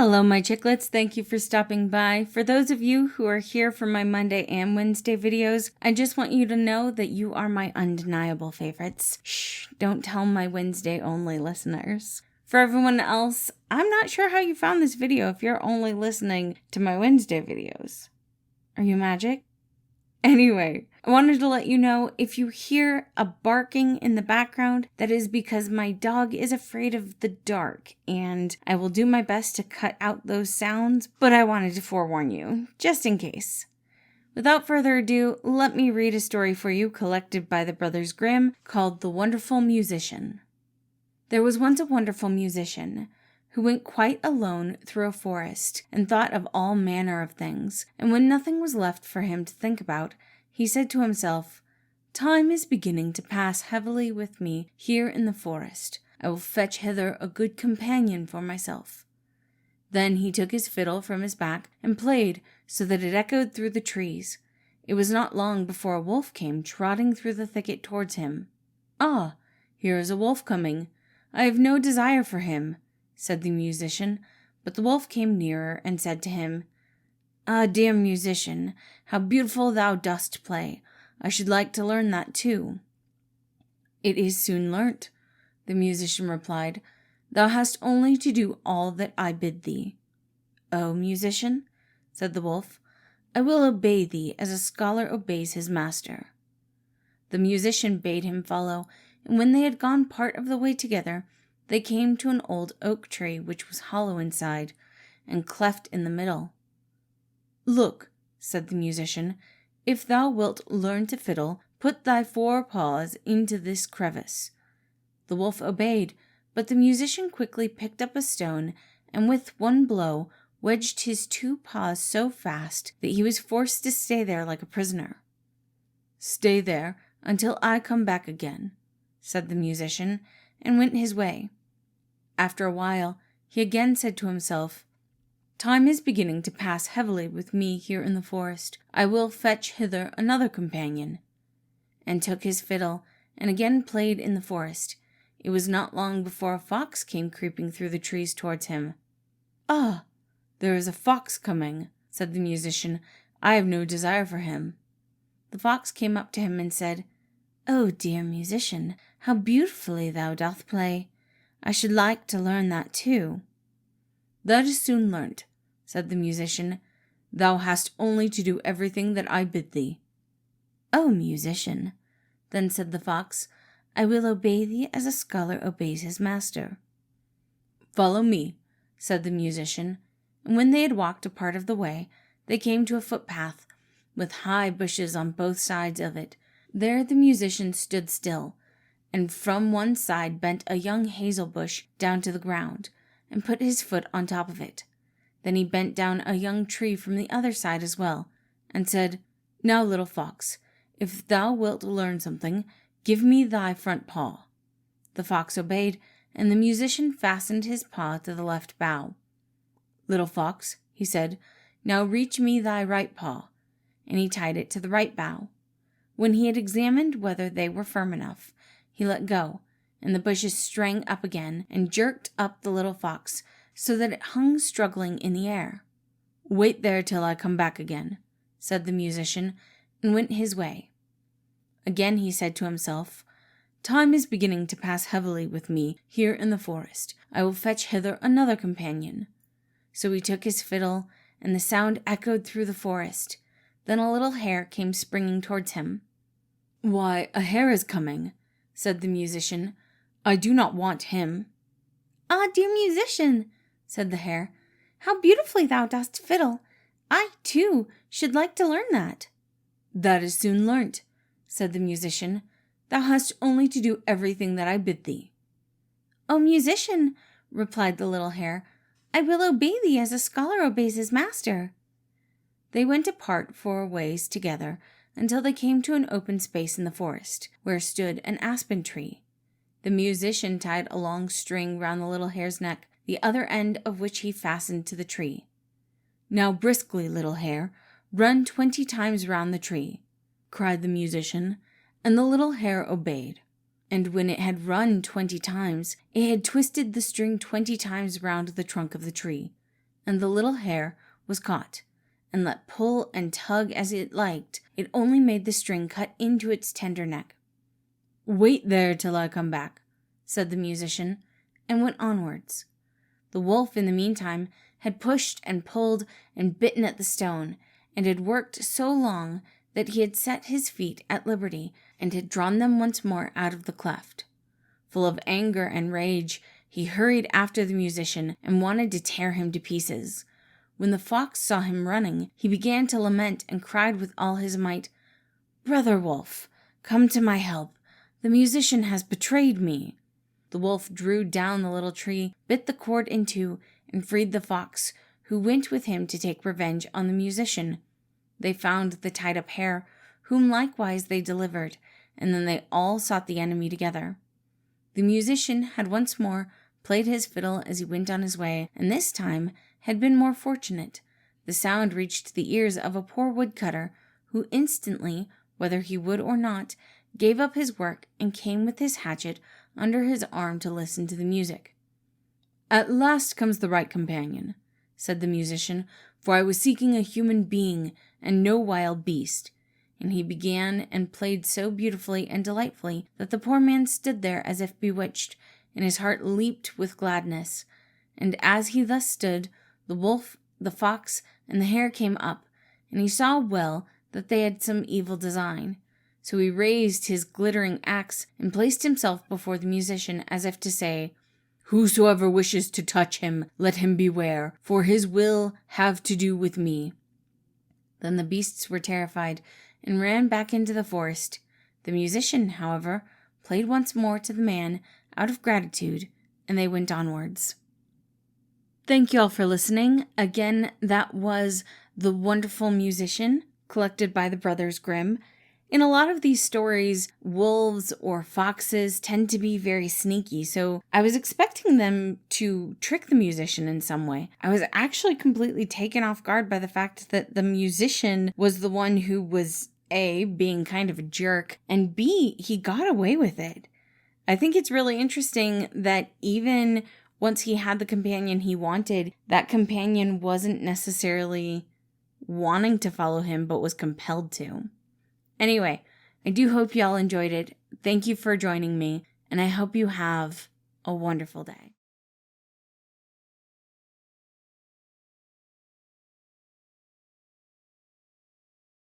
Hello, my chicklets. Thank you for stopping by. For those of you who are here for my Monday and Wednesday videos, I just want you to know that you are my undeniable favorites. Shh, don't tell my Wednesday only listeners. For everyone else, I'm not sure how you found this video if you're only listening to my Wednesday videos. Are you magic? Anyway, I wanted to let you know if you hear a barking in the background, that is because my dog is afraid of the dark, and I will do my best to cut out those sounds, but I wanted to forewarn you, just in case. Without further ado, let me read a story for you collected by the brothers Grimm called The Wonderful Musician. There was once a wonderful musician who went quite alone through a forest and thought of all manner of things, and when nothing was left for him to think about, he said to himself, "Time is beginning to pass heavily with me here in the forest. I will fetch hither a good companion for myself." Then he took his fiddle from his back and played so that it echoed through the trees. It was not long before a wolf came trotting through the thicket towards him. "Ah, here is a wolf coming. I have no desire for him," said the musician, but the wolf came nearer and said to him, "Ah, dear musician, how beautiful thou dost play. I should like to learn that too." "It is soon learnt," the musician replied. "Thou hast only to do all that I bid thee." "Oh, musician," said the wolf, "I will obey thee as a scholar obeys his master." The musician bade him follow, and when they had gone part of the way together, they came to an old oak tree which was hollow inside and cleft in the middle. "Look," said the musician, "if thou wilt learn to fiddle, put thy 4 paws into this crevice." The wolf obeyed, but the musician quickly picked up a stone and with one blow wedged his 2 paws so fast that he was forced to stay there like a prisoner. "Stay there until I come back again," said the musician, and went his way. After a while, he again said to himself, "Time is beginning to pass heavily with me here in the forest. I will fetch hither another companion," and took his fiddle and again played in the forest. It was not long before a fox came creeping through the trees towards him. "Ah, there is a fox coming," said the musician. "I have no desire for him." The fox came up to him and said, "Oh, dear musician, how beautifully thou doth play. I should like to learn that too." "That is soon learnt," said the musician. "Thou hast only to do everything that I bid thee." "Oh, musician," then said the fox, "I will obey thee as a scholar obeys his master." "Follow me," said the musician, and when they had walked a part of the way, they came to a footpath with high bushes on both sides of it. There the musician stood still, and from one side bent a young hazel bush down to the ground, and put his foot on top of it. Then he bent down a young tree from the other side as well, and said, "Now, little fox, if thou wilt learn something, give me thy front paw." The fox obeyed, and the musician fastened his paw to the left bough. "Little fox," he said, "now reach me thy right paw," and he tied it to the right bough. When he had examined whether they were firm enough, he let go, and the bushes sprang up again and jerked up the little fox so that it hung struggling in the air. "Wait there till I come back again," said the musician, and went his way. Again he said to himself, "Time is beginning to pass heavily with me here in the forest. I will fetch hither another companion." So he took his fiddle, and the sound echoed through the forest. Then a little hare came springing towards him. "Why, a hare is coming," said the musician. "I do not want him." "Ah, dear musician," said the hare, "how beautifully thou dost fiddle. I, too, should like to learn that." "That is soon learnt," said the musician. "Thou hast only to do everything that I bid thee." "Oh, musician," replied the little hare, "I will obey thee as a scholar obeys his master." They went apart for a ways together until they came to an open space in the forest, where stood an aspen tree. The musician tied a long string round the little hare's neck, the other end of which he fastened to the tree. "Now briskly, little hare, run 20 times round the tree," cried the musician, and the little hare obeyed. And when it had run 20 times, it had twisted the string 20 times round the trunk of the tree. and the little hare was caught, and let pull and tug as it liked, it only made the string cut into its tender neck. "Wait there till I come back," said the musician, and went onwards. The wolf, in the meantime, had pushed and pulled and bitten at the stone, and had worked so long that he had set his feet at liberty and had drawn them once more out of the cleft. Full of anger and rage, he hurried after the musician and wanted to tear him to pieces. When the fox saw him running, he began to lament and cried with all his might, "Brother wolf, come to my help. The musician has betrayed me." The wolf drew down the little tree, bit the cord in two, and freed the fox, who went with him to take revenge on the musician. They found the tied-up hare, whom likewise they delivered, and then they all sought the enemy together. The musician had once more played his fiddle as he went on his way, and this time had been more fortunate. The sound reached the ears of a poor woodcutter, who instantly, whether he would or not, gave up his work and came with his hatchet under his arm to listen to the music. "At last comes the right companion," said the musician, "for I was seeking a human being and no wild beast." And he began and played so beautifully and delightfully that the poor man stood there as if bewitched, and his heart leaped with gladness. And as he thus stood, the wolf, the fox, and the hare came up, and he saw well that they had some evil design. So he raised his glittering axe and placed himself before the musician as if to say, "Whosoever wishes to touch him, let him beware, for his will have to do with me." Then the beasts were terrified and ran back into the forest. The musician, however, played once more to the man out of gratitude, and they went onwards. Thank you all for listening. Again, that was The Wonderful Musician, collected by the Brothers Grimm. In a lot of these stories, wolves or foxes tend to be very sneaky, so I was expecting them to trick the musician in some way. I was actually completely taken off guard by the fact that the musician was the one who was A, being kind of a jerk, and B, he got away with it. I think it's really interesting that even once he had the companion he wanted, that companion wasn't necessarily wanting to follow him, but was compelled to. Anyway, I do hope y'all enjoyed it. Thank you for joining me, and I hope you have a wonderful day.